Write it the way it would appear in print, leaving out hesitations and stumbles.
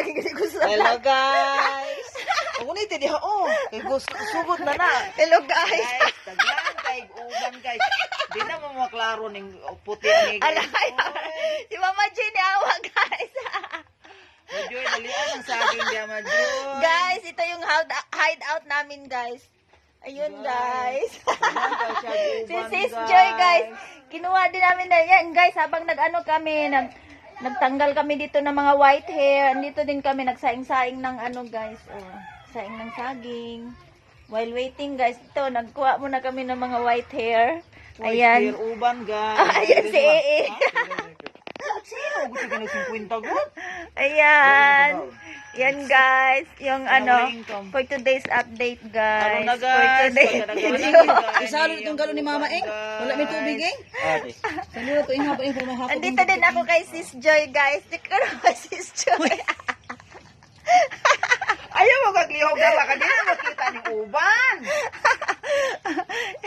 Ay, hindi ko sa Hello guys! Ngunit hindi oh, kay gusto sugod na na. Hello guys. Guys, taglan kay uban guys. Di na mo maklaro ning puti ni guys. Alay. Si Mama Jenny awa guys. Majoy dalian ang saging dia Majoy. Guys, ito yung hideout namin guys. Ayun guys. Si Sis Joy guys. Kinuha din namin na yan guys habang nag-ano kami, nagtanggal kami dito ng mga white hair. Dito din kami nagsaing-saing ng ano guys. Oh, saing ng saging. While waiting guys, ito nagkuha muna kami ng mga white hair. Ayan. White uban guys. Ayan si Ee. Sino gusto ka ng 50 ko? Ayan. Yan guys, yung Ano ano, income? for today's update guys. Ano na guys? For today's Isalo itong galon ni Mama Eng. Wala may tubig eh. Ate. Saludo to ihapon yung pamahapon. Andito din ako kay Sis Joy guys. Tika naman Sis Joy. Ayaw mo kaglihaw ka ba? Hindi na makita ni uban.